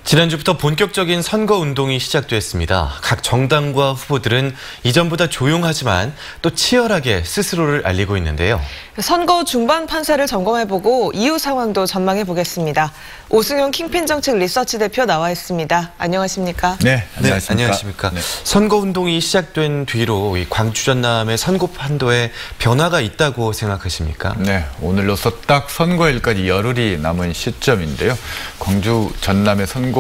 지난주부터 본격적인 선거운동이 시작됐습니다. 각 정당과 후보들은 이전보다 조용하지만 또 치열하게 스스로를 알리고 있는데요. 선거 중반 판세를 점검해보고 이후 상황도 전망해보겠습니다. 오승용 킹핀 정책 리서치 대표 나와 있습니다. 안녕하십니까? 네, 안녕하십니까? 안녕하십니까? 네. 선거운동이 시작된 뒤로 이 광주 전남의 선거 판도에 변화가 있다고 생각하십니까? 네, 오늘로서 딱 선거일까지 열흘이 남은 시점인데요. 광주 전남의 선거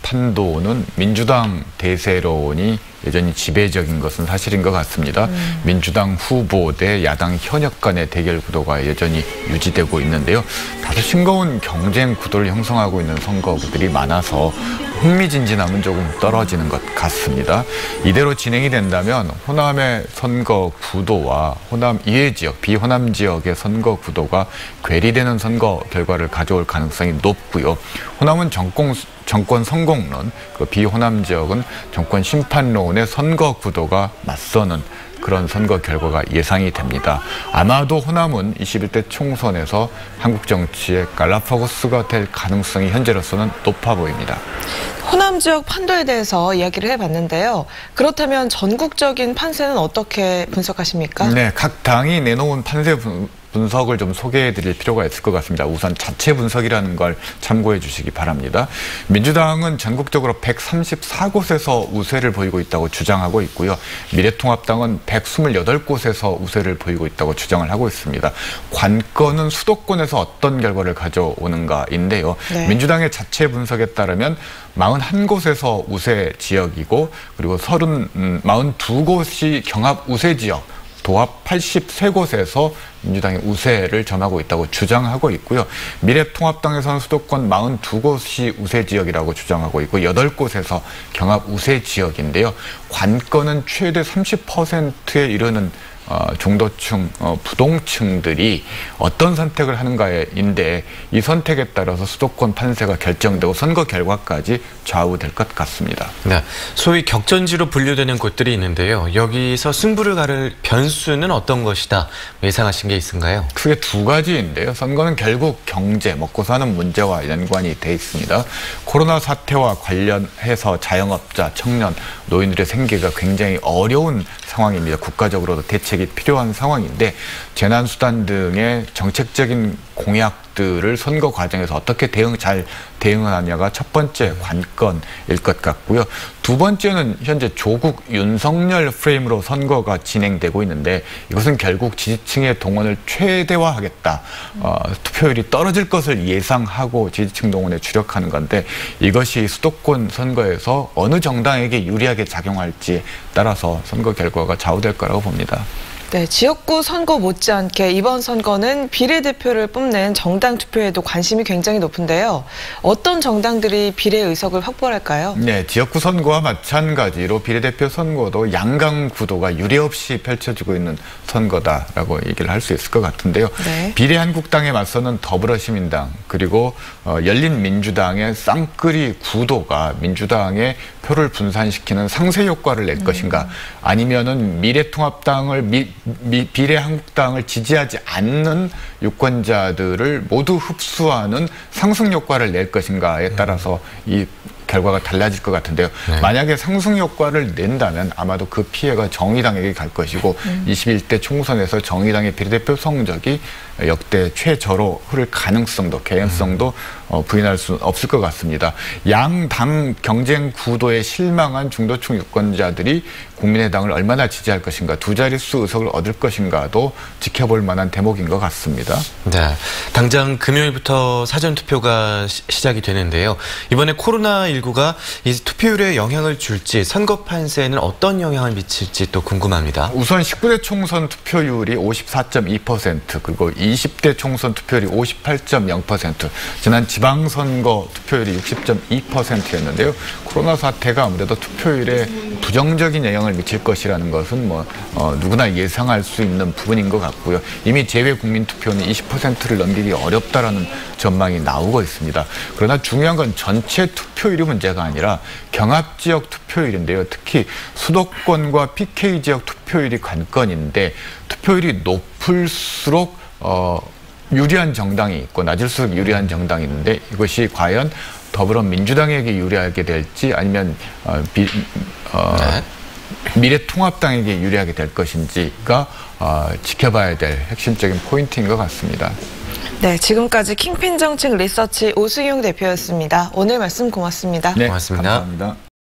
판도는 민주당 대세론이 여전히 지배적인 것은 사실인 것 같습니다. 민주당 후보 대 야당 현역 간의 대결 구도가 여전히 유지되고 있는데요. 다소 싱거운 경쟁 구도를 형성하고 있는 선거구들이 많아서 흥미진진함은 조금 떨어지는 것 같습니다. 이대로 진행이 된다면 호남의 선거 구도와 호남 이외 지역, 비호남 지역의 선거 구도가 괴리되는 선거 결과를 가져올 가능성이 높고요. 호남은 정권 성공론, 비호남 지역은 정권 심판론의 선거 구도가 맞서는 그런 선거 결과가 예상이 됩니다. 아마도 호남은 21대 총선에서 한국 정치의 갈라파고스가 될 가능성이 현재로서는 높아 보입니다. 호남 지역 판도에 대해서 이야기를 해봤는데요. 그렇다면 전국적인 판세는 어떻게 분석하십니까? 네, 각 당이 내놓은 판세 분석을 좀 소개해 드릴 필요가 있을 것 같습니다. 우선 자체 분석이라는 걸 참고해 주시기 바랍니다. 민주당은 전국적으로 134곳에서 우세를 보이고 있다고 주장하고 있고요. 미래통합당은 128곳에서 우세를 보이고 있다고 주장을 하고 있습니다. 관건은 수도권에서 어떤 결과를 가져오는가인데요. 네. 민주당의 자체 분석에 따르면 41곳에서 우세 지역이고 그리고 42곳이 경합 우세 지역, 도합 83곳에서 민주당이 우세를 점하고 있다고 주장하고 있고요. 미래통합당에서는 수도권 42곳이 우세 지역이라고 주장하고 있고 8곳에서 경합 우세 지역인데요. 관건은 최대 30%에 이르는 중도층, 부동층들이 어떤 선택을 하는가인데 이 선택에 따라서 수도권 판세가 결정되고 선거 결과까지 좌우될 것 같습니다. 네, 소위 격전지로 분류되는 곳들이 있는데요. 여기서 승부를 가를 변수는 어떤 것이다 예상하신 게 있은가요? 크게 두 가지인데요. 선거는 결국 경제, 먹고 사는 문제와 연관이 돼 있습니다. 코로나 사태와 관련해서 자영업자, 청년, 노인들의 생계가 굉장히 어려운 상황입니다. 국가적으로도 대책이 필요한 상황인데 재난수단 등의 정책적인 공약들을 선거 과정에서 어떻게 잘 대응하느냐가 첫 번째 관건일 것 같고요. 두 번째는 현재 조국 윤석열 프레임으로 선거가 진행되고 있는데 이것은 결국 지지층의 동원을 최대화하겠다. 투표율이 떨어질 것을 예상하고 지지층 동원에 주력하는 건데 이것이 수도권 선거에서 어느 정당에게 유리하게 작용할지에 따라서 선거 결과가 좌우될 거라고 봅니다. 네, 지역구 선거 못지않게 이번 선거는 비례대표를 뽑는 정당 투표에도 관심이 굉장히 높은데요. 어떤 정당들이 비례 의석을 확보할까요? 네, 지역구 선거와 마찬가지로 비례대표 선거도 양강 구도가 유례없이 펼쳐지고 있는 선거다라고 얘기를 할 수 있을 것 같은데요. 네. 비례한국당에 맞서는 더불어시민당 그리고 열린민주당의 쌍끌이 구도가 민주당의 표를 분산시키는 상쇄 효과를 낼 것인가 아니면은 미래통합당을 비례한국당을 지지하지 않는 유권자들을 모두 흡수하는 상승 효과를 낼 것인가에 따라서 이 결과가 달라질 것 같은데요. 네. 만약에 상승 효과를 낸다면 아마도 그 피해가 정의당에게 갈 것이고 21대 총선에서 정의당의 비례대표 성적이 역대 최저로 흐를 가능성도 개연성도 부인할 수 없을 것 같습니다. 양당 경쟁 구도에 실망한 중도층 유권자들이 국민의당을 얼마나 지지할 것인가, 두 자릿수 의석을 얻을 것인가도 지켜볼 만한 대목인 것 같습니다. 네, 당장 금요일부터 사전투표가 시작이 되는데요. 이번에 코로나19가 이 투표율에 영향을 줄지 선거 판세에는 어떤 영향을 미칠지 또 궁금합니다. 우선 19대 총선 투표율이 54.2% 그리고 20대 총선 투표율이 58.0%, 지난 지방선거 투표율이 60.2%였는데요. 코로나 사태가 아무래도 투표율에 부정적인 영향을 미칠 것이라는 것은 누구나 예상할 수 있는 부분인 것 같고요. 이미 재외 국민 투표는 20%를 넘기기 어렵다라는 전망이 나오고 있습니다. 그러나 중요한 건 전체 투표율이 문제가 아니라 경합 지역 투표율인데요. 특히 수도권과 PK 지역 투표율이 관건인데 투표율이 높을수록 유리한 정당이 있고 낮을수록 유리한 정당이 있는데 이것이 과연 더불어민주당에게 유리하게 될지 아니면 미래통합당에게 유리하게 될 것인지가 지켜봐야 될 핵심적인 포인트인 것 같습니다. 네, 지금까지 킹핀 정책 리서치 오승용 대표였습니다. 오늘 말씀 고맙습니다. 네, 고맙습니다. 감사합니다.